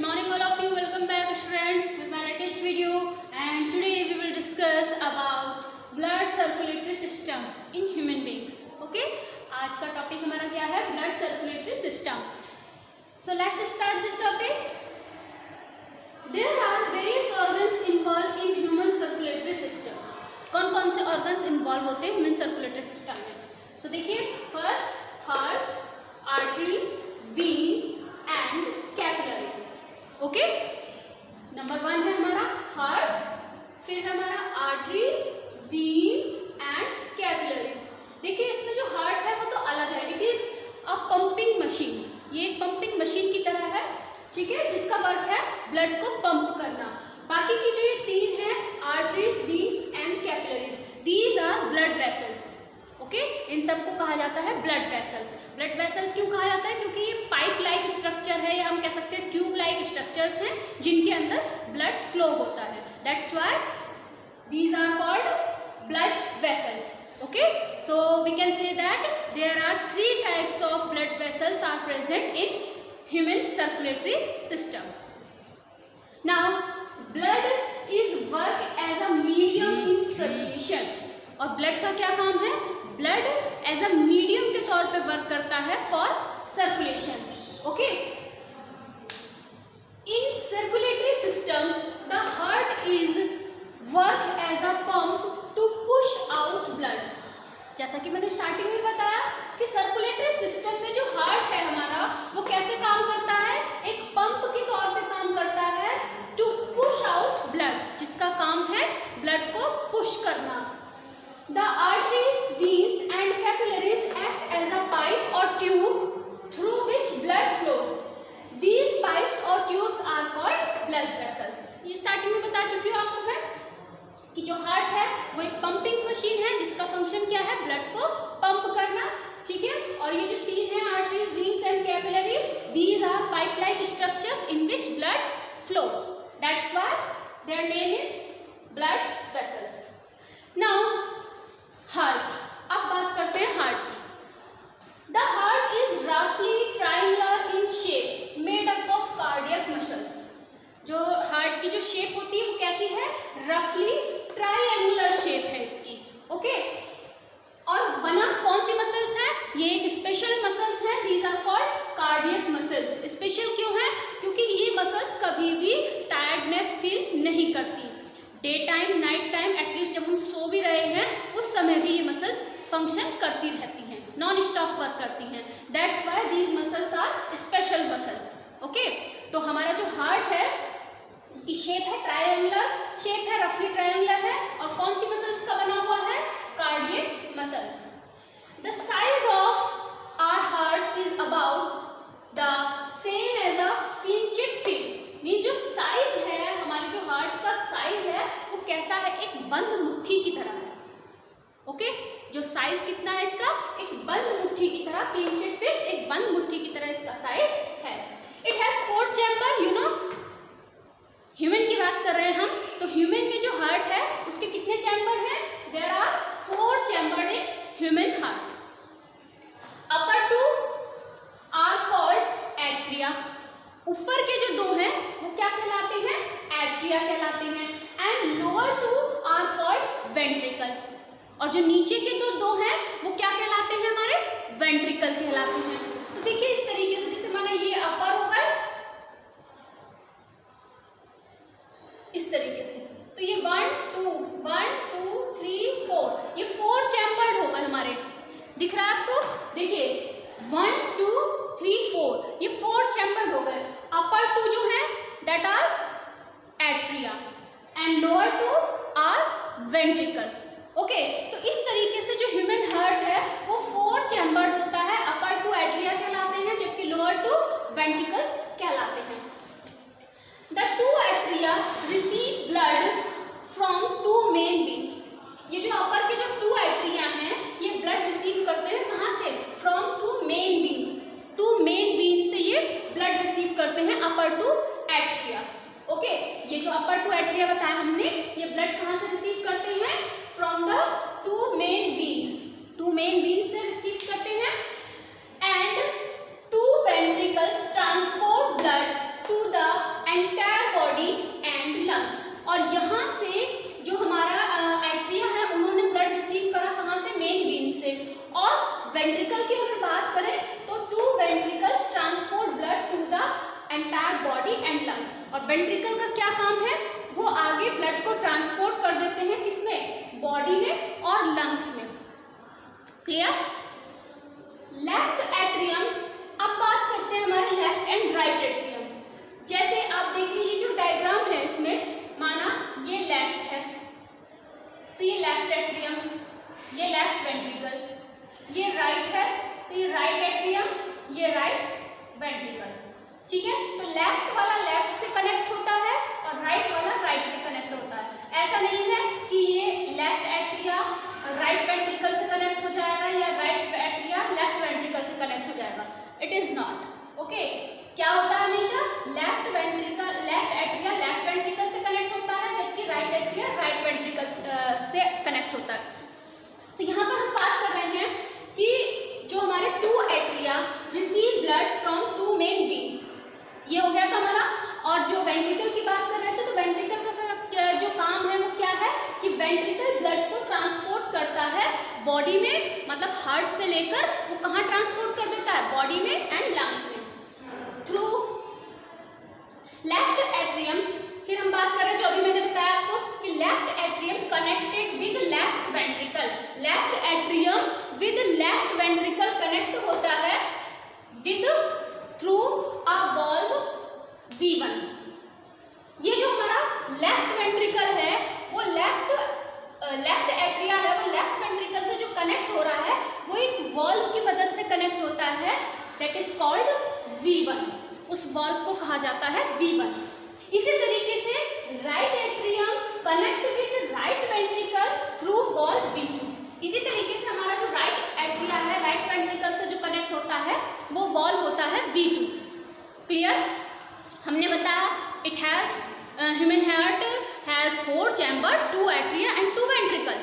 morning all of you. Welcome back students with my latest video, and today we will discuss about blood circulatory system in human beings. Okay, आज का topic हमारा क्या है? Blood circulatory system. So let's start this topic. There are various organs involved in human circulatory system. कौन कौन से organs involve होते हैं human circulatory system में? So देखिए, first heart, arteries, veins and capillaries. Okay, number 1 है हमारा heart, फिर है हमारा आर्टरीज, वीन्स एंड कैपिलरीज. देखिए इसमें जो हार्ट है वो तो अलग है. It is a pumping machine. ये एक पंपिंग मशीन की तरह है, ठीक है, जिसका वर्क है ब्लड को पंप करना. बाकी की जो ये तीन है, arteries, veins and capillaries, these are blood vessels. Okay, इन सबको कहा जाता है ब्लड वेसल्स. ब्लड वेसल्स क्यों कहा जाता है? क्योंकि ये पाइप लाइक स्ट्रक्चर है, या हम कह सकते हैं ट्यूब लाइक स्ट्रक्चर्स हैं जिनके अंदर ब्लड फ्लो होता है. That's why these are called blood vessels. Okay, so we can say that there are 3 types of blood vessels are present in human circulatory system. Now blood is work as a medium in circulation. और blood का क्या काम है? Blood as a medium के तौर पे work करता है for circulation. Okay, in circulatory system the heart is work as a pump to push out blood. जैसा कि मैंने स्टार्टिंग में बताया कि सर्कुलेटरी सिस्टम में जो हार्ट है हमारा, वो कैसे काम करता है? एक पंप के तौर पे काम करता है टू पुश आउट ब्लड, जिसका काम है ब्लड को पुश करना. The arteries, veins and capillaries act as a pipe or tube through which blood flows. These pipes or tubes are called blood vessels. ये स्टार्टिंग में बता चुकी हूँ आपको मैं कि जो हार्ट है वो एक पंपिंग मशीन है जिसका फंक्शन क्या है? ब्लड को पंप करना, ठीक है. और ये जो तीन है, arteries, veins and capillaries, these are pipe like structures in which blood flow. That's why their name is blood vessels. Now heart. अब बात करते हैं हार्ट की. द हार्ट इज रफली triangular in shape, made up of cardiac muscles. जो heart की जो shape होती है वो कैसी है? रफली ट्रायंगुलर शेप है इसकी. ओके, और बना कौन सी मसल्स है? ये एक स्पेशल मसल्स है. These are called cardiac muscles. Special क्यों है? क्योंकि ये मसल्स कभी भी टायर्डनेस फील नहीं करती. Day time, night time, at least जब हम सो भी रहे हैं उस समय भी ये मसल्स फंक्शन करती रहती हैं, नॉन स्टॉप वर्क करती हैं. That's why these muscles are special muscles. Okay, तो हमारा जो हार्ट है उसकी शेप है ट्रायंगुलर शेप है, रफली ट्रायंगुलर है. और कौन सी मसल्स का बना हुआ है? Cardiac muscles. The size of our heart is about the same as a clenched fist. Mean जो साइज है, हमारे जो हार्ट का साइज है वो कैसा है? एक बंद मुट्ठी की तरह है. ओके, जो साइज कितना है इसका? एक बंद मुट्ठी की तरह. क्लिंचेड फिस्ट, एक बंद मुट्ठी की तरह इसका साइज है. It has 4 chamber. You know, human की बात कर रहे हैं हम, तो ह्यूमन में जो हार्ट है उसके कितने चैम्बर हैं? There are 4 chamber in human heart. Upper 2 are called atria. ऊपर के जो 2 हैं वो क्या कहलाते हैं? एट्रिया कहलाते हैं. And lower 2 are called ventricle. और जो नीचे के 2 हैं वो क्या कहलाते हैं? हमारे वेंट्रिकल कहलाते हैं. तो देखिए इस तरीके से, जैसे माने ये अपर हो गए इस तरीके से, तो ये 1 2 3 4, ये 4 चैम्बर्ड हो गए हमारे. दिख रहा है आपको? देखिए 1 2 3 4, ये 4 चैम्बर्ड हो गए. अपर 2 जो है that are atria and lower 2 are ventricles. Okay, तो इस तरीके से जो ह्यूमन हार्ट है वो 4 चैम्बर्ड होता है. अपर 2 एट्रिया कहलाते हैं जबकि लोअर 2 वेंट्रिकल्स कहलाते हैं. The 2 atria receive blood from 2 main veins. ये जो अपर के जो 2 एट्रिया हैं ये ब्लड रिसीव करते हैं कहाँ से? From 2 main veins. 2 main veins से ये ब्लड रिसीव करते हैं अपर 2 एट्रिया. ओके, ये जो अपर 2 एट्रिया बताया हमने, ये ब्लड कहाँ से रिसीव करते हैं? From the 2 main veins. 2 main veins से रिसीव करते हैं. And 2 ventricles transport blood to the ventricle का क्या काम है, वो आगे ब्लड को ट्रांसपोर्ट कर देते हैं किसमें, बॉडी में और लंग्स में। क्लियर। लेफ्ट एट्रियम, अब बात करते हैं हमारे लेफ्ट एंड राइट एट्रियम। जैसे आप देखिए ये जो डायग्राम है इसमें, माना ये लेफ्ट है तो ये लेफ्ट एट्रियम, ये लेफ्ट वेंट्रिकल, ये राइट है तो ये राइट एट्रियम, ये राइट वेंट्रिकल। ठीक है, तो लेफ्ट वाला लेफ्ट से कनेक्ट होता है और राइट वाला राइट से कनेक्ट होता है। ऐसा नहीं है कि ये लेफ्ट एट्रिया राइट वेंट्रिकल से कनेक्ट हो जाएगा या राइट एट्रिया लेफ्ट वेंट्रिकल से कनेक्ट हो जाएगा, इट इज नॉट। ओके, क्या होता है हमेशा left ventricle, left atria left ventricle से कनेक्ट होता है, जबकि राइट एट्रिया राइट वेंट्रिकल से कनेक्ट होता है। तो यहाँ पर हम बात कर रहे हैं कि जो हमारे two atria receive blood from two main veins, ये हो गया था हमारा। और जो वेंट्रिकल की बात कर रहे थे, तो वेंट्रिकल का जो काम है वो क्या है कि वेंट्रिकल ब्लड को ट्रांसपोर्ट करता है बॉडी में, मतलब हार्ट से लेकर वो कहाँ ट्रांसपोर्ट कर देता है, बॉडी में एंड लंग्स में, थ्रू लेफ्ट एट्रियम। फिर हम बात करें जो अभी मैंने बताया आपको कि left atrium connected with left ventricle, left atrium with left ventricle connect होता है with through a valve V1। ये जो हमारा लेफ्ट वेंट्रिकल है वो लेफ्ट एट्रिया है, वो लेफ्ट वेंट्रिकल से जो कनेक्ट हो रहा है वो एक वाल्व की मदद से कनेक्ट होता है, दैट इज कॉल्ड V1। उस वाल्व को कहा जाता है V1। इसी तरीके से right atrium connect with right ventricle through valve V2। इसी तरीके से हमारा जो राइट एट्रिया है राइट वेंट्रिकल से जो कनेक्ट होता है वो वाल्व होता है V2। क्लियर। हमने बताया it has human heart has 4 chamber, 2 atria and 2 ventricle.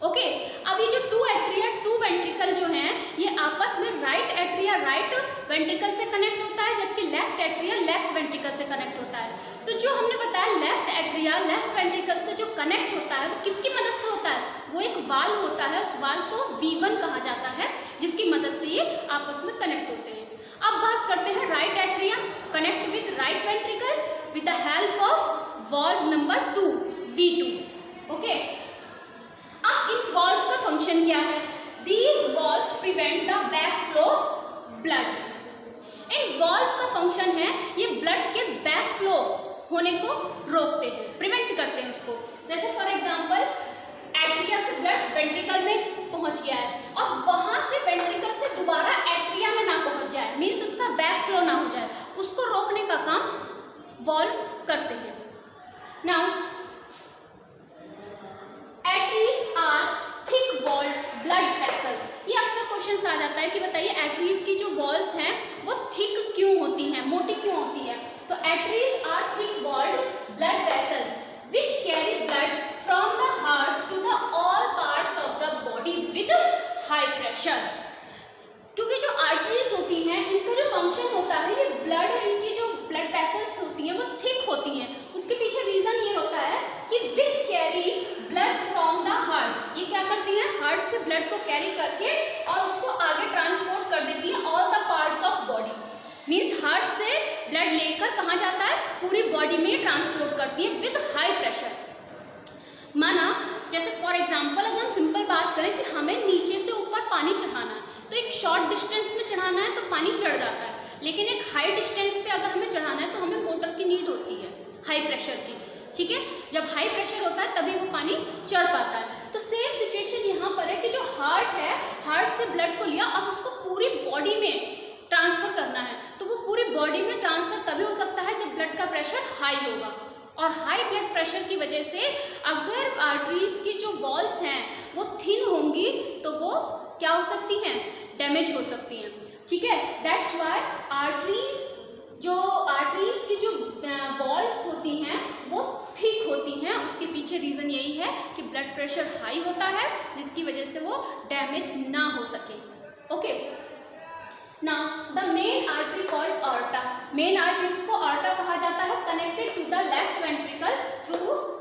Okay, अब ये जो 2 एट्रिया 2 वेंट्रिकल जो हैं ये आपस में राइट एट्रिया राइट वेंट्रिकल से कनेक्ट होता है, जबकि लेफ्ट एट्रिया लेफ्ट वेंट्रिकल से कनेक्ट होता है। तो जो हमने बताया लेफ्ट एट्रिया लेफ्ट वेंट्रिकल से जो कनेक्ट होता है वो किसकी मदद से होता है, वो एक वाल्व होता है, उस वाल्व को V1 कहा जाता है, जिसकी मदद से ये आपस में कनेक्ट होते हैं। अब बात करते हैं right atrium connect with right ventricle with the help of valve number 2 V2। Okay, अब इन वाल्व का फंक्शन क्या है, these valves prevent the back flow blood. In valve का फंक्शन है ये ब्लड के बैक फ्लो होने को रोकते हैं, प्रिवेंट करते हैं उसको। जैसे फॉर एग्जांपल एट्रिया से ब्लड वेंट्रिकल में पहुंच गया है और वहां से वेंट्रिकल से दोबारा एट्रिया में ना पहुंच जाए, मीन्स उसका बैक फ्लो ना हो जाए, उसको रोकने का काम वाल्व करते हैं। Now arteries are thick walled blood vessels. ये अक्सर क्वेश्चन आ जाता है कि बताइए एट्रीज की जो वॉल्स हैं वो थिक क्यों होती हैं, मोटी क्यों होती है। तो arteries are thick walled blood vessels which carry blood from the heart to the all parts of the body with high pressure। क्योंकि जो आर्टरीज होती हैं इनका जो फंक्शन होता है ये ब्लड, इनकी जो ब्लड वेसल्स होती हैं वो थिक होती हैं। उसके पीछे रीजन ये होता है कि which carry blood from the heart, ये क्या करती हैं हार्ट से ब्लड को कैरी करके और उसको आगे ट्रांसपोर्ट कर देती है all the parts of body. Means heart से ब्लड लेकर कहाँ जाता है, पूरी बॉडी में ट्रांसपोर्ट करती है विद हाई प्रेशर। माना जैसे फॉर एग्जांपल अगर हम सिंपल बात करें कि हमें नीचे से ऊपर पानी चढ़ाना है, तो एक शॉर्ट डिस्टेंस में चढ़ाना है तो पानी चढ़ जाता है, लेकिन एक हाई डिस्टेंस पे अगर हमें चढ़ाना है तो हमें मोटर की नीड होती है हाई प्रेशर की। ठीक है, जब हाई प्रेशर होता है तभी वो पानी चढ़ पाता है। तो सेम सिचुएशन यहाँ पर है कि जो हार्ट है, हार्ट से ब्लड को लिया, अब उसको पूरी बॉडी में ट्रांसफर करना है, तो वो पूरी बॉडी में ट्रांसफर तभी हो सकता है जब ब्लड का प्रेशर हाई होगा। और हाई ब्लड प्रेशर की वजह से अगर आर्टरीज की जो वॉल्स हैं वो थिन होंगी तो वो क्या हो सकती हैं, डैमेज हो सकती हैं। ठीक है, दैट्स व्हाई आर्टरीज की जो वॉल्स होती हैं वो थिक होती हैं। उसके पीछे रीज़न यही है कि ब्लड प्रेशर हाई होता है जिसकी वजह से वो डैमेज ना हो सके। Okay, now the main artery called aorta, main arteries को aorta कहा जाता है, connected to the left ventricle through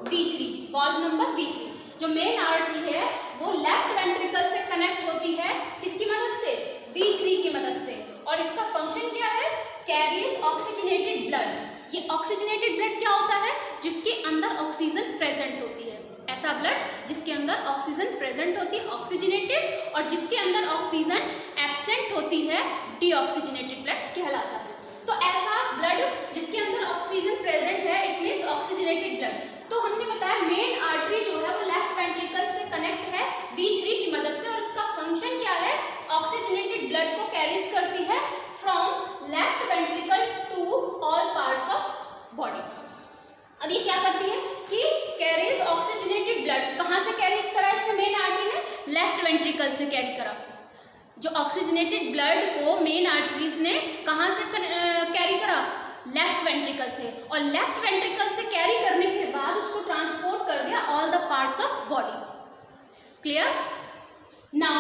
V3, valve number V3। जो मेन आर्टरी है वो लेफ्ट वेंट्रिकल से कनेक्ट होती है, किसकी मदद से, V3 की मदद से। और इसका फंक्शन क्या है, कैरीज ऑक्सीजनेटेड ब्लड, ये ऑक्सीजनेटेड ब्लड क्या होता है? जिसके अंदर ऑक्सीजन प्रेजेंट होती है, ऐसा ब्लड जिसके अंदर ऑक्सीजन प्रेजेंट होती है ऑक्सीजनेटेड, और जिसके अंदर ऑक्सीजन एब्सेंट होती है डीऑक्सीजनेटेड ब्लड कहलाता है। तो ऐसा ब्लड जिसके अंदर ऑक्सीजन प्रेजेंट है, इट मींस ऑक्सीजनेटेड ब्लड। तो हमने बताया मेन आर्टरी जो है वो लेफ्ट वेंट्रिकल से कनेक्ट है V3 की मदद से, और इसका फंक्शन क्या है? ऑक्सीजनेटेड ब्लड को कैरीज करती है from left ventricle to all parts of body. अब ये क्या करती है कि कैरीज ऑक्सीजनेटेड ब्लड, कहाँ से कैरीज करा इसने मेन आर्टरी ने? लेफ्ट वेंट्रिकल से कैरी करा। जो ऑक्सीजनेटेड ब्लड को मेन आर्टरीज ने कहाँ से कैरी करा? लेफ्ट वेंट्रिकल से, और लेफ्ट वेंट्रिकल से कैरी करने के बाद उसको ट्रांसपोर्ट कर दिया all the parts of body. Clear? Now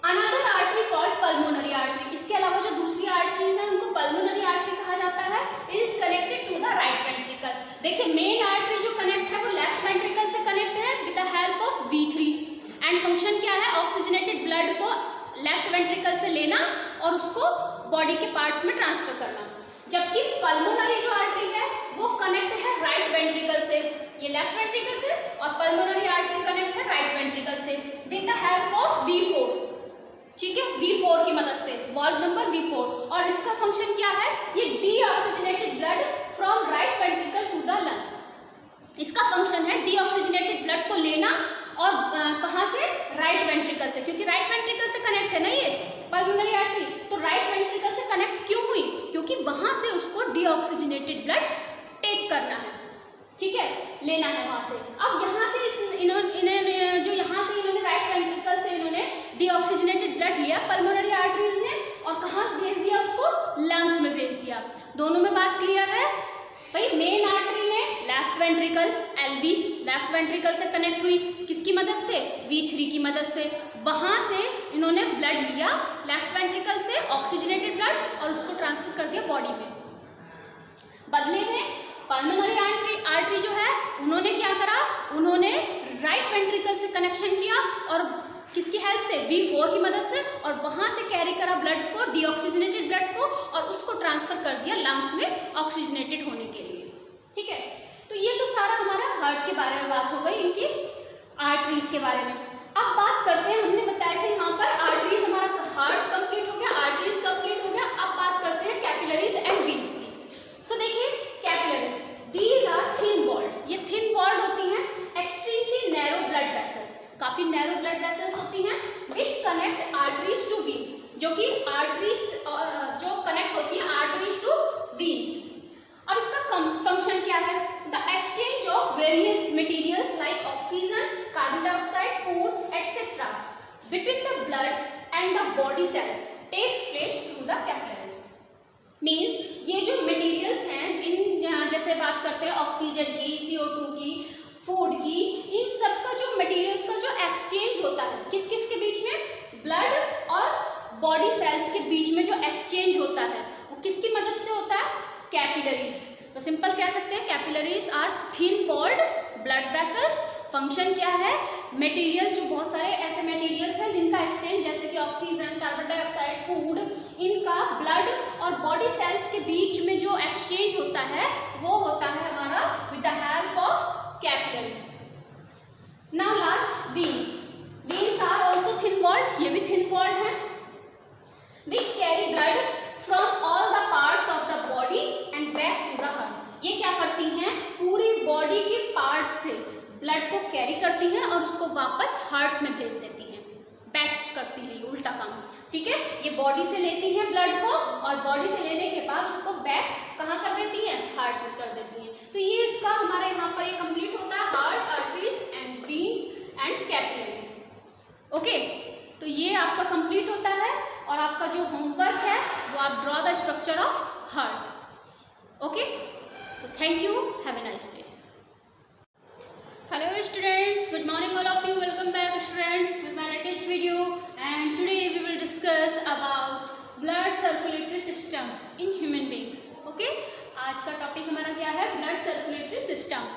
another artery called pulmonary artery, इसके अलावा जो दूसरी आर्टरीज है उनको पल्मोनरी आर्टरी कहा जाता है, is connected to the right ventricle. देखिए मेन आर्टरी जो कनेक्ट है वो लेफ्ट वेंट्रिकल से कनेक्टेड है with the help of V3, and function क्या है? ऑक्सीजनेटेड ब्लड को लेफ्ट वेंट्रिकल से लेना और उसको बॉडी के पार्ट्स में ट्रांसफर करना। जबकि पल्मोनरी जो आर्टरी है वो कनेक्ट है राइट वेंट्रिकल से, ये लेफ्ट वेंट्रिकल से, और पल्मोनरी आर्टरी कनेक्ट है राइट वेंट्रिकल से with the help of V4, ठीक है, V4 की मदद से, वाल्व नंबर V4। और इसका फंक्शन क्या है? ये deoxygenated blood from right ventricle to the lungs, इसका फंक्शन है डीऑक्सीजनेटेड ब्लड को लेना, और कहाँ से? राइट वेंट्रिकल से, क्योंकि राइट वेंट्रिकल से कनेक्ट है ना ये पल्मोनरी आर्टरी। तो राइट वेंट्रिकल से कनेक्ट क्यों हुई? क्योंकि वहां से उसको डीऑक्सीजनेटेड ब्लड टेक करना है, ठीक है, लेना है वहां से। अब यहाँ से इन्होंने जो यहाँ से इन्होंने राइट वेंट्रिकल से इन्होंने डीऑक्सीजनेटेड ब्लड लिया पल्मोनरी आर्टरीज ने, और कहाँ भेज दिया उसको? लंग्स में भेज दिया। दोनों में बात क्लियर है भाई? मेन आर्टरी ने left ventricle LV left ventricle से कनेक्ट हुई, किसकी मदद से? V3 की मदद से। वहां से इन्होंने ब्लड लिया लेफ्ट वेंट्रिकल से, ऑक्सीजनेटेड ब्लड, और उसको ट्रांसफर कर दिया बॉडी में। बदले में पल्मोनरी आर्टरी जो है उन्होंने क्या करा? उन्होंने राइट वेंट्रिकल से कनेक्शन किया, और किसकी हेल्प से? V4 की मदद से, और वहां से कैरी करा ब्लड को, डीऑक्सीजनेटेड ब्लड को, और उसको ट्रांसफर कर दिया लंग्स में ऑक्सीजनेटेड होने के लिए, ठीक है। तो ये तो सारा हमारा हार्ट के बारे में बात हो गई, इनकी आर्टरीज के बारे में। अब बात करते हैं, हमने बताया कि यहाँ पर आर्टरीज, हमारा हार्ट कंप्लीट हो गया, आर्टरीज कंप्लीट हो गया। अब बात करते हैं कैपिलरीज एंड वेन्स की। सो देखिए capillaries, these are thin walled, ये थिन वॉल्ड होती हैं, एक्सट्रीमली नैरो ब्लड वेसल्स, काफी नैरो ब्लड वेसल्स होती हैं, which connect arteries to veins, जो कि आर्टरीज जो कनेक्ट होती हैं आर्टरीज टू वीन्स। अब इसका फंक्शन क्या है? The exchange of various materials like oxygen, carbon dioxide, food etcetera between the blood and the body cells takes place through the capillaries. Means ये जो मटेरियल्स हैं, इन जैसे बात करते हैं ऑक्सीजन की, CO2 की, फूड की, इन सब का जो मटेरियल्स का जो एक्सचेंज होता है किस किस के बीच में? ब्लड और बॉडी सेल्स के बीच में जो एक्सचेंज होता है वो किसकी मदद से होता है? कैपिलरीज। तो सिंपल कह सकते हैं capillaries are thin walled blood vessels. Function क्या है? मटेरियल, जो बहुत सारे ऐसे मटेरियल्स हैं जिनका एक्सचेंज, जैसे कि ऑक्सीजन, कार्बन डाइऑक्साइड, फूड, इनका ब्लड और बॉडी सेल्स के बीच में जो एक्सचेंज होता है वो होता है हमारा with the help of capillaries. Now last veins. Veins are also thin walled, ये भी थिन वॉल्ड है, which carry blood from all the parts of the body and back to the heart. ये क्या करती हैं? पूरी बॉडी के parts से ब्लड को कैरी करती हैं और उसको वापस हार्ट में भेज देती हैं, बैक करती है, ये उल्टा काम, ठीक है। ये बॉडी से लेती हैं ब्लड को, और बॉडी से लेने के बाद उसको बैक कहाँ कर देती हैं? हार्ट में कर देती हैं। तो ये इसका हमारे यहाँ पर ये कंप्लीट होता है, heart, arteries and veins and capillaries. Okay, तो ये आपका कंप्लीट होता है, और आपका जो होमवर्क है वो आप draw the structure of heart. Okay, so thank you, have a nice day. Hello students, good morning all of you, welcome back students with my latest video, and today we will discuss about blood circulatory system in human beings. Okay, आज का topic हमारा क्या है? blood circulatory system.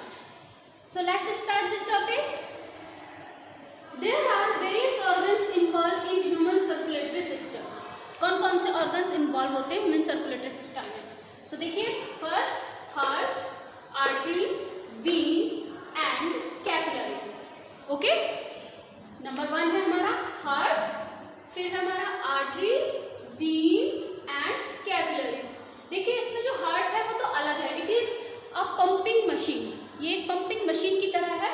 So let's start this topic. There are various organs involved in human circulatory system. कौन कौन से organs involve होते हैं human circulatory system में? मशीन की तरह है,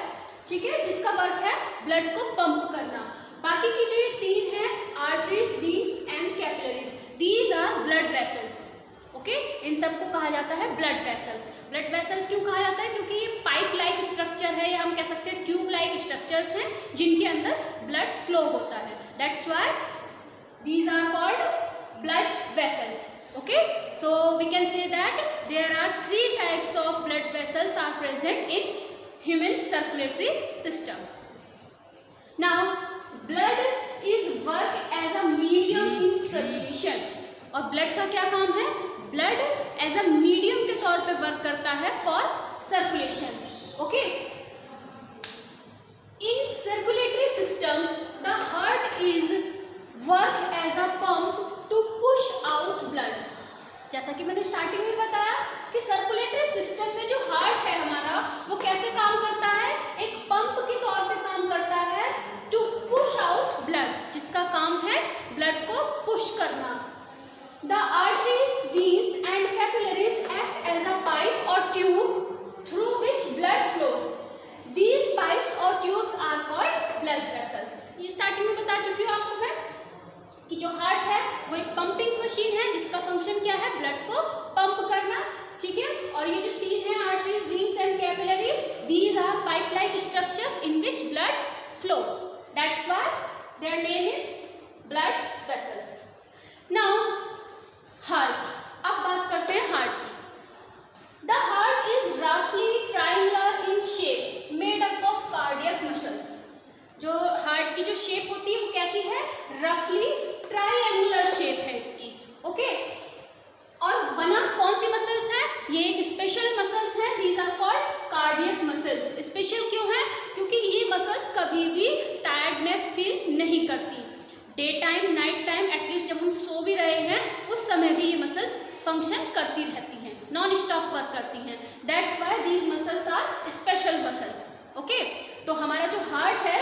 ठीक है, जिसका वर्क है ब्लड को पंप करना। बाकी की जो ये तीन है, arteries, veins and capillaries, these are blood vessels. Okay, इन सबको कहा जाता है ब्लड वेसल्स। ब्लड वेसल्स क्यों कहा जाता है? क्योंकि ये पाइप लाइक स्ट्रक्चर है, या हम कह सकते हैं ट्यूब लाइक स्ट्रक्चर्स हैं जिनके अंदर ब्लड फ्लो होता है। That's why these are called blood vessels. Okay, so we can say that there are three types of blood vessels are present in human circulatory system. Now, blood is work as a medium in circulation. और blood का क्या काम है? Blood as a medium के तौर पे work करता है for circulation. Okay. In circulatory system, the heart is work as a pump to push out blood. जैसा कि मैंने स्टार्टिंग में बताया कि सर्कुलेटरी सिस्टम में जो हार्ट है हमारा, वो कैसे काम करता है? एक पंप के तौर पे काम करता है टू पुश आउट ब्लड, जिसका काम है ब्लड को पुश करना। The arteries, veins and capillaries act as a pipe और tube through which blood flows. These pipes और tubes are called blood vessels. ये स्टार्टिंग में बता चुकी हूँ आपको मैं कि जो हार्ट है वो एक पंपिंग मशीन है, जिसका फंक्शन क्या है? ब्लड को पंप करना, ठीक है। और ये जो तीन है, arteries, veins and capillaries, these are pipe like structures in which blood flow. That's why their name is blood vessels. Now heart, अब बात करते हैं हार्ट की। द हार्ट इज रफली triangular in shape, made up of cardiac muscles. जो heart की जो shape होती है वो कैसी है? रफली ट्रायंगुलर शेप है इसकी। ओके, और बना कौन सी मसल्स है? ये एक स्पेशल मसल्स है, these are called cardiac muscles. Special क्यों है? क्योंकि ये मसल्स कभी भी टायर्डनेस फील नहीं करती। Day time, night time, at least जब हम सो भी रहे हैं उस समय भी ये मसल्स फंक्शन करती रहती हैं, नॉन स्टॉप वर्क करती हैं। That's why these muscles are special muscles. Okay, तो हमारा जो हार्ट है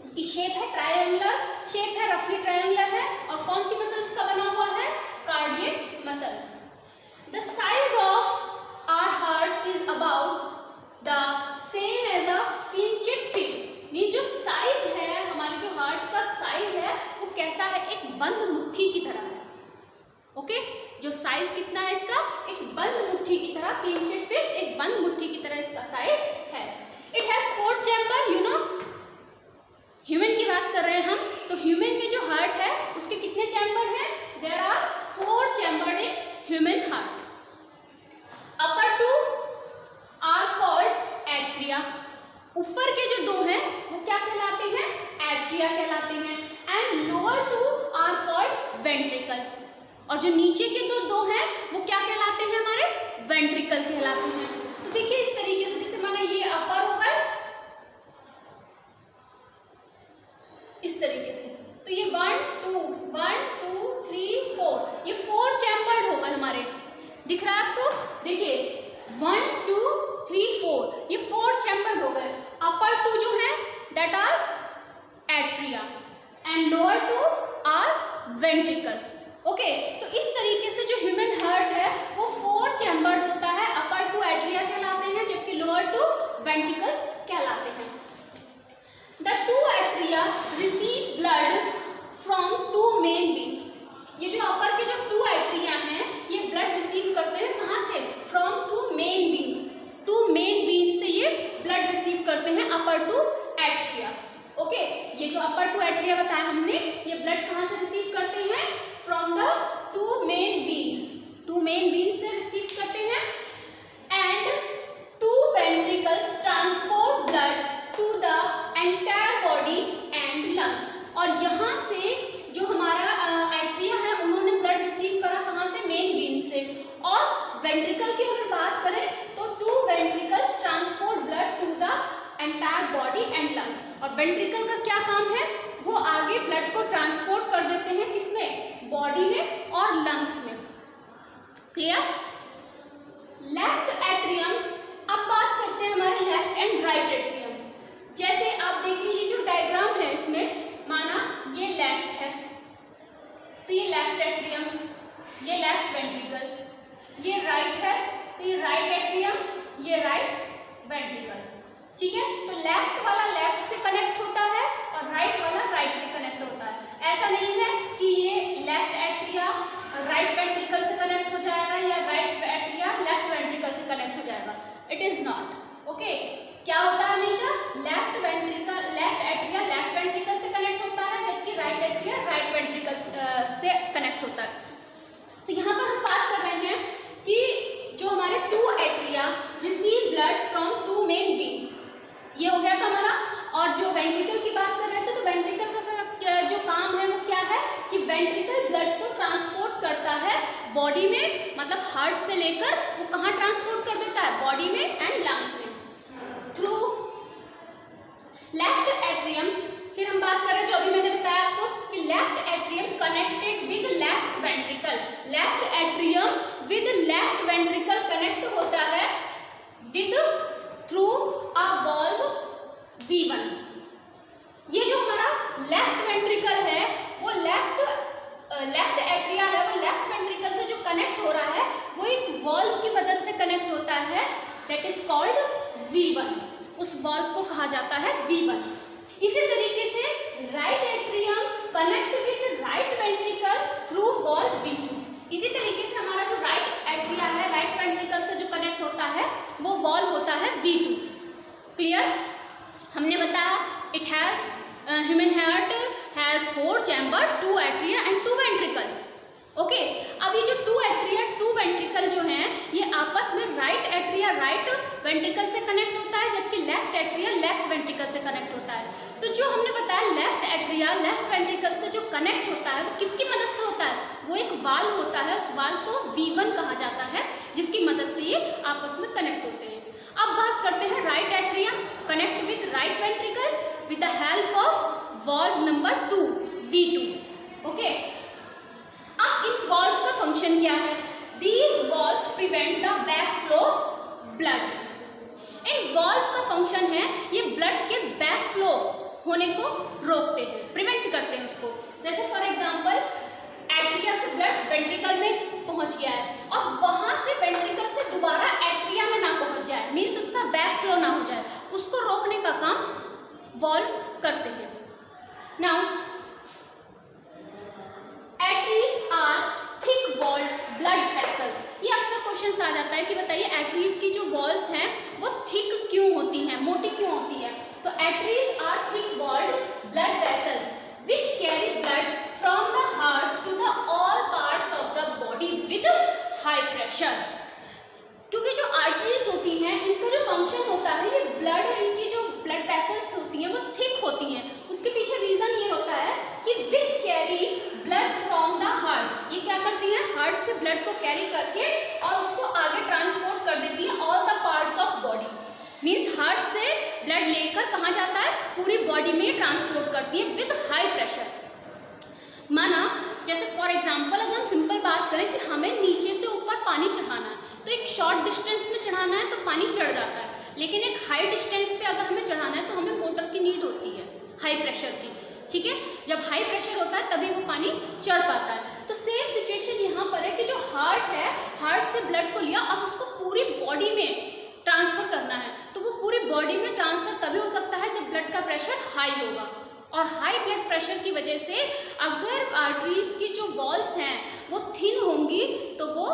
उसकी शेप है ट्रायंगुलर शेप है, रफली ट्रायंगुलर है, और कौन सी मसल्स का बना हुआ है? Cardiac muscles. The size of our heart is about the same as a clenched fist. Mean जो साइज है, हमारे जो हार्ट का साइज है वो कैसा है? एक बंद मुट्ठी की तरह है। ओके, जो साइज कितना है इसका? एक बंद मुट्ठी की तरह, क्लिंचेड फिस्ट एक बंद मुट्ठी की तरह इसका साइज है। It has 4 chamber, you know. Human की बात कर रहे हैं हम, तो ह्यूमन में जो हार्ट है उसके कितने चैम्बर हैं? There are 4 chamber in human heart. Upper 2 are called atria. ऊपर के जो 2 हैं वो क्या कहलाते हैं? एट्रिया कहलाते हैं। And lower 2 are called ventricle. और जो नीचे के 2 हैं वो क्या कहलाते हैं? हमारे वेंट्रिकल कहलाते हैं। तो देखिए इस तरीके से, जैसे माना ये अपर हो गए इस तरीके से, तो ये 1 2 3 4, ये 4 चैम्बर्ड हो गए हमारे। दिख रहा है आपको? देखिए 1 2 3 4, ये 4 चैम्बर्ड हो गए। अपर 2 जो है that are atria and lower 2 are ventricles. Okay, तो इस तरीके से जो ह्यूमन हार्ट है वो 4 चैम्बर्ड होता है। अपर 2 एट्रिया कहलाते हैं, जबकि लोअर 2 वेंट्रिकल्स कहलाते हैं। The 2 atria receive blood from 2 main veins. ये जो अपर के जो 2 एट्रिया हैं ये ब्लड रिसीव करते हैं कहाँ से? From 2 main veins. 2 main veins से ये ब्लड रिसीव करते हैं अपर 2 एट्रिया। ओके, ये जो अपर 2 एट्रिया बताया हमने, ये ब्लड कहाँ से रिसीव करते हैं? From the 2 main veins. 2 main veins से रिसीव करते हैं। And 2 ventricles transport blood to the entire body and lungs. और यहाँ से जो हमारा एट्रिया है उन्होंने ब्लड रिसीव करा कहाँ से? मेन वेन से। और वेंट्रिकल की अगर बात करें तो 2 ventricles transport blood to the entire body and lungs. और वेंट्रिकल का क्या काम है? वो आगे ब्लड को ट्रांसपोर्ट कर देते हैं किसमें? बॉडी में और लंग्स में। क्लियर? लेफ्ट एट्रियम, अब बात करते हैं हमारे लेफ्ट एंड राइट एट्रियम। जैसे आप देखिए ये जो डायग्राम है इसमें, माना ये लेफ्ट है तो ये लेफ्ट एट्रियम, ये लेफ्ट वेंट्रिकल, ये राइट है तो ये राइट एट्रियम, ये राइट वेंट्रिकल। ठीक है। तो लेफ्ट वाला लेफ्ट से कनेक्ट होता है और राइट वाला राइट से कनेक्ट होता है। ऐसा नहीं है कि ये लेफ्ट एट्रिया राइट वेंट्रिकल से कनेक्ट हो जाएगा या राइट एट्रिया लेफ्ट वेंट्रिकल से कनेक्ट हो जाएगा। It is not okay. क्या होता है हमेशा लेफ्ट एट्रिया लेफ्ट वेंट्रिकल से कनेक्ट होता है, जबकि राइट एट्रिया राइट वेंट्रिकल से कनेक्ट होता है। तो यहाँ पर हम बात कर रहे हैं कि जो हमारे two atria receive blood from two main veins, ये हो गया था हमारा। और जो वेंट्रिकल की बात कर रहे थे, तो वेंट्रिकल का जो काम है वो क्या है कि वेंट्रिकल ब्लड को ट्रांसपोर्ट करता है बॉडी में, मतलब हार्ट से लेकर वो कहाँ ट्रांसपोर्ट कर देता है, बॉडी में एंड लंग्स में थ्रू लेफ्ट एट्रियम। फिर हम बात करें जो अभी मैंने बताया आपको कि left atrium connected with left ventricle, left atrium with left ventricle connect होता है with through a valve V1। ये जो हमारा लेफ्ट वेंट्रिकल है वो लेफ्ट एट्रिया है, वो लेफ्ट वेंट्रिकल से जो कनेक्ट हो रहा है वो एक वाल्व की मदद से कनेक्ट होता है, दैट इज कॉल्ड V1। उस वाल्व को कहा जाता है V1। इसी तरीके से right atrium connect with right ventricle through valve V2। इसी तरीके से हमारा जो राइट एट्रिया है राइट वेंट्रिकल से जो कनेक्ट होता है वो वाल्व होता है V2। क्लियर? हमने बताया it has human heart has 4 chamber, 2 atria and 2 ventricle. Okay, अब ये जो 2 एट्रिया 2 वेंट्रिकल जो हैं ये आपस में राइट एट्रिया राइट वेंट्रिकल से कनेक्ट होता है, जबकि लेफ्ट एट्रिया लेफ्ट वेंट्रिकल से कनेक्ट होता है। तो जो हमने बताया लेफ्ट एट्रिया लेफ्ट वेंट्रिकल से जो कनेक्ट होता है वो किसकी मदद से होता है, वो एक वाल्व होता है, उस वाल्व को V1 कहा जाता है, जिसकी मदद से ये आपस में कनेक्ट होते हैं। अब बात करते हैं right atrium connect with right ventricle with the help of valve number 2 V2। Okay, अब इन वाल्व का फंक्शन क्या है? These valves prevent the back flow blood. In valve का फंक्शन है ये ब्लड के बैक फ्लो होने को रोकते हैं, प्रिवेंट करते हैं उसको। जैसे फॉर एग्जांपल एट्रिया से ब्लड वेंट्रिकल में पहुंच गया है और वहां से वेंट्रिकल से दोबारा एट्रिया में ना पहुंच जाए, मीन्स उसका बैक फ्लो ना हो जाए, उसको रोकने का काम वाल्व करते हैं। Now arteries are thick walled blood vessels. ये अक्सर क्वेश्चन आ जाता है कि बताइए एट्रीज की जो वॉल्स हैं वो थिक क्यों होती हैं, मोटी क्यों होती है? तो arteries are thick walled blood vessels which carry blood from the heart to the all parts of the body with high pressure। क्योंकि जो आर्टरीज होती हैं इनका जो फंक्शन होता है ये ब्लड, इनकी जो ब्लड वेसल्स होती हैं वो थिक होती हैं। उसके पीछे रीजन ये होता है कि which carry blood from the heart, ये क्या करती हैं हार्ट से ब्लड को कैरी करके और उसको आगे ट्रांसपोर्ट कर देती है all the parts of body. Means heart से ब्लड लेकर कहाँ जाता है, पूरी बॉडी में ट्रांसपोर्ट करती है विद हाई प्रेशर। माना जैसे फॉर एग्जांपल अगर हम सिंपल बात करें कि हमें नीचे से ऊपर पानी चढ़ाना है, तो एक शॉर्ट डिस्टेंस में चढ़ाना है तो पानी चढ़ जाता है, लेकिन एक हाई डिस्टेंस पे अगर हमें चढ़ाना है तो हमें मोटर की नीड होती है हाई प्रेशर की। ठीक है, जब हाई प्रेशर होता है तभी वो पानी चढ़ पाता है। तो सेम सिचुएशन यहाँ पर है कि जो हार्ट है, हार्ट से ब्लड को लिया, अब उसको पूरी बॉडी में ट्रांसफर करना है, तो वो पूरी बॉडी में ट्रांसफर तभी हो सकता है जब ब्लड का प्रेशर हाई होगा। और हाई ब्लड प्रेशर की वजह से अगर आर्टरीज की जो वॉल्स हैं वो थिन होंगी तो वो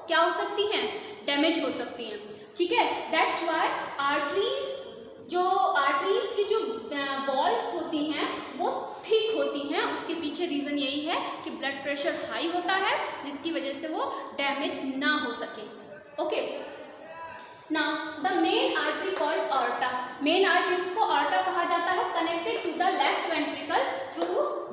क्या हो सकती हैं, डैमेज हो सकती हैं। ठीक है, दैट्स व्हाई आर्टरीज की जो वॉल्स होती हैं वो थिक होती हैं। उसके पीछे रीज़न यही है कि ब्लड प्रेशर हाई होता है जिसकी वजह से वो डैमेज ना हो सके। Okay, now the main artery called aorta। Main arteries को aorta कहा जाता है, connected to the left ventricle through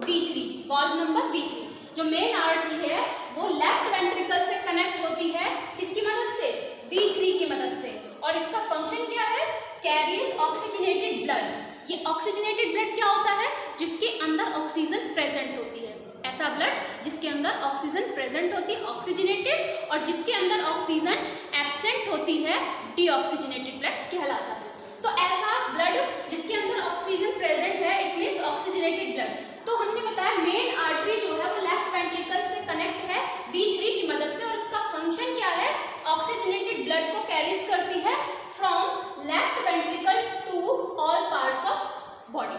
V3, valve number V3। जो मेन आर्टरी है वो लेफ्ट वेंट्रिकल से कनेक्ट होती है, किसकी मदद से, V3 की मदद से। और इसका फंक्शन क्या है, कैरीज ऑक्सीजनेटेड ब्लड। ये ऑक्सीजनेटेड ब्लड क्या होता है, जिसके अंदर ऑक्सीजन प्रेजेंट होती है। ऐसा ब्लड जिसके अंदर ऑक्सीजन प्रेजेंट होती है ऑक्सीजनेटेड, और जिसके अंदर ऑक्सीजन एब्सेंट होती है डीऑक्सीजनेटेड ब्लड कहलाता है। तो ऐसा ब्लड जिसके अंदर ऑक्सीजन प्रेजेंट है इट मीन्स ऑक्सीजनेटेड ब्लड। तो हमने बताया मेन आर्टरी जो है वो लेफ्ट वेंट्रिकल से कनेक्ट है V3 की मदद से, और इसका फंक्शन क्या है, ऑक्सीजनेटेड ब्लड को कैरीज करती है from left ventricle to all parts of body.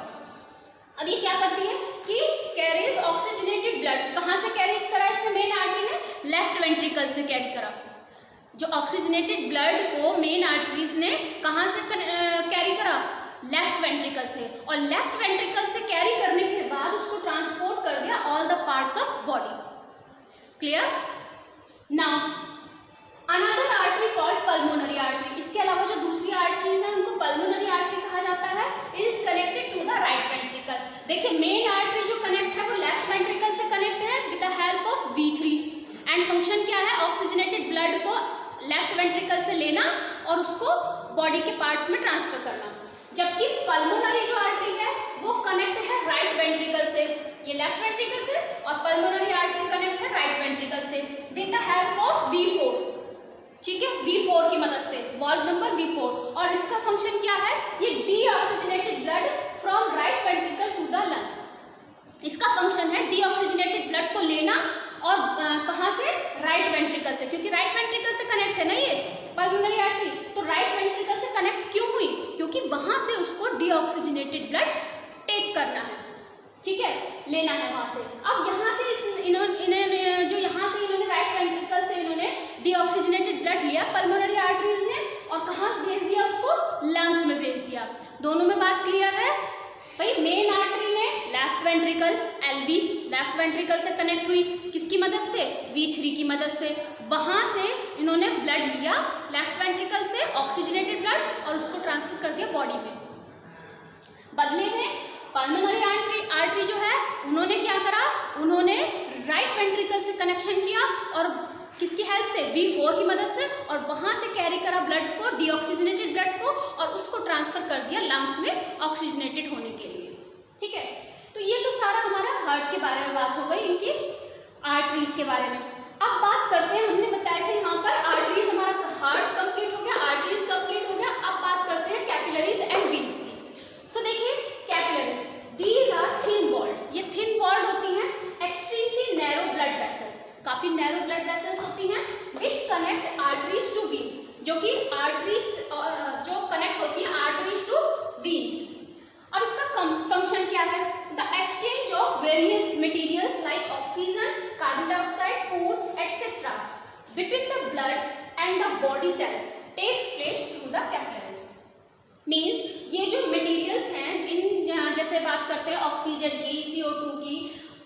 अब ये क्या करती है कि कैरीज ऑक्सीजनेटेड ब्लड, कहाँ से कैरीज करा इसने मेन आर्टरी ने, लेफ्ट वेंट्रिकल से कैरी करा। जो ऑक्सीजनेटेड ब्लड को मेन आर्टरीज ने कहाँ से कैरी करा, लेफ्ट वेंट्रिकल से, और लेफ्ट वेंट्रिकल से कैरी करने के बाद उसको ट्रांसपोर्ट कर दिया all the parts of body. Clear? Now another artery called pulmonary artery, इसके अलावा जो दूसरी आर्टरीज हैं उनको पल्मोनरी आर्टरी कहा जाता है, is connected to the right ventricle. देखिए मेन आर्टरी जो कनेक्ट है वो लेफ्ट वेंट्रिकल से कनेक्टेड है with the help of V3, and function क्या है, ऑक्सीजनेटेड ब्लड को लेफ्ट वेंट्रिकल से लेना और उसको बॉडी के पार्ट्स में ट्रांसफर करना। जबकि पल्मोनरी जो आर्टरी है वो कनेक्ट है राइट वेंट्रिकल से, ये लेफ्ट वेंट्रिकल से, और पल्मोनरी आर्टरी कनेक्ट है राइट वेंट्रिकल से with the help of V4, ठीक है, V4 की मदद से, वाल्व नंबर V4। और इसका फंक्शन क्या है, ये deoxygenated blood from right ventricle to the lungs, इसका फंक्शन है डीऑक्सीजनेटेड ब्लड को लेना और कहाँ से, राइट वेंट्रिकल से, क्योंकि राइट वेंट्रिकल से कनेक्ट है ना ये पल्मोनरी आर्टरी, तो राइट वेंट्रिकल से कनेक्ट क्यों हुई, क्योंकि वहां से उसको डीऑक्सीजनेटेड ब्लड टेक करना है, ठीक है, लेना है वहां से। अब यहाँ से इन्होंने जो यहाँ से इन्होंने राइट वेंट्रिकल से इन्होंने डीऑक्सीजनेटेड ब्लड लिया पल्मोनरी आर्टरीज ने, और कहाँ भेज दिया उसको, लंग्स में भेज दिया। दोनों में बात क्लियर है भाई। मेन आर्टरी ने left ventricle LV, left ventricle से कनेक्ट हुई, किसकी मदद से, V3 की मदद से, वहां से इन्होंने ब्लड लिया लेफ्ट वेंट्रिकल से, ऑक्सीजनेटेड ब्लड, और उसको ट्रांसफर कर दिया बॉडी में। बदले में पल्मोनरी आर्टरी जो है उन्होंने क्या करा, उन्होंने राइट वेंट्रिकल से कनेक्शन किया और किसकी हेल्प से, V4 की मदद से, और वहां से कैरी करा ब्लड को, डीऑक्सीजनेटेड ब्लड को, और उसको ट्रांसफर कर दिया लंग्स में ऑक्सीजनेटेड होने के लिए, ठीक है। तो ये तो सारा हमारा हार्ट के बारे में बात हो गई, इनकी आर्टरीज के बारे में। अब बात करते हैं, हमने बताया कि यहाँ पर आर्टरीज, हमारा हार्ट कंप्लीट हो गया, आर्टरीज कंप्लीट हो गया। अब बात करते हैं कैपिलरीज एंड वेन्स की। सो देखिए capillaries, these are thin walled, ये थिन वॉल्ड होती हैं, एक्सट्रीमली नैरो ब्लड वेसल्स, काफी नैरो ब्लड वेसल्स होती हैं, which connect arteries to veins, जो कि आर्टरीज जो कनेक्ट होती हैं आर्टरीज टू वीन्स। अब इसका फंक्शन क्या है, the exchange of various materials like oxygen, carbon dioxide, food etcetera between the blood and the body cells takes place through the capillaries. Means ये जो मटेरियल्स हैं, इन जैसे बात करते हैं ऑक्सीजन की, CO2 की,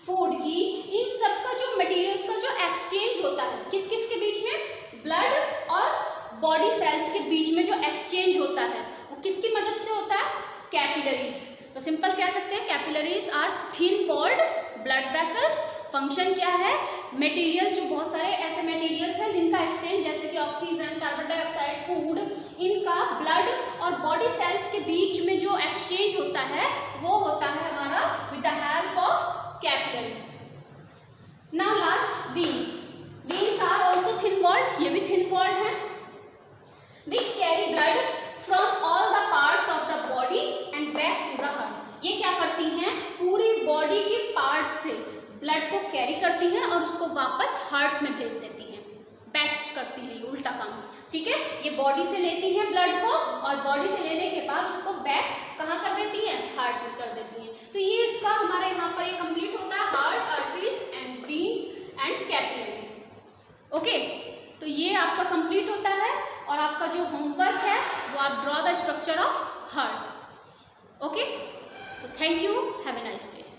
फूड की, इन सब का जो मटेरियल्स का जो एक्सचेंज होता है किस किस के बीच में, ब्लड और बॉडी सेल्स के बीच में जो एक्सचेंज होता है वो किसकी मदद से होता है, कैपिलरीज। तो सिंपल कह सकते हैं capillaries are thin walled blood vessels. Function क्या है, मटेरियल, जो बहुत सारे ऐसे मटेरियल्स हैं जिनका एक्सचेंज, जैसे कि ऑक्सीजन, कार्बन डाइऑक्साइड, फूड, इनका ब्लड और बॉडी सेल्स के बीच में जो एक्सचेंज होता है वो होता है हमारा with the help of capillaries. Now last veins, veins are also thin walled, ये भी थिन वॉल्ड है, which carry blood from all the parts of the body and back to the heart. ये क्या करती हैं, पूरी बॉडी के parts से ब्लड को कैरी करती हैं और उसको वापस हार्ट में भेज देती हैं, बैक करती हैं, ये उल्टा काम, ठीक है। ये बॉडी से लेती हैं ब्लड को और बॉडी से लेने के बाद उसको बैक कहाँ कर देती हैं, हार्ट में कर देती हैं। तो ये इसका हमारे यहाँ पर ये कंप्लीट होता है, heart, arteries and veins and capillaries. Okay, तो ये आपका कंप्लीट होता है और आपका जो होमवर्क है वो आप draw the structure of heart. Okay, so thank you, have a nice day.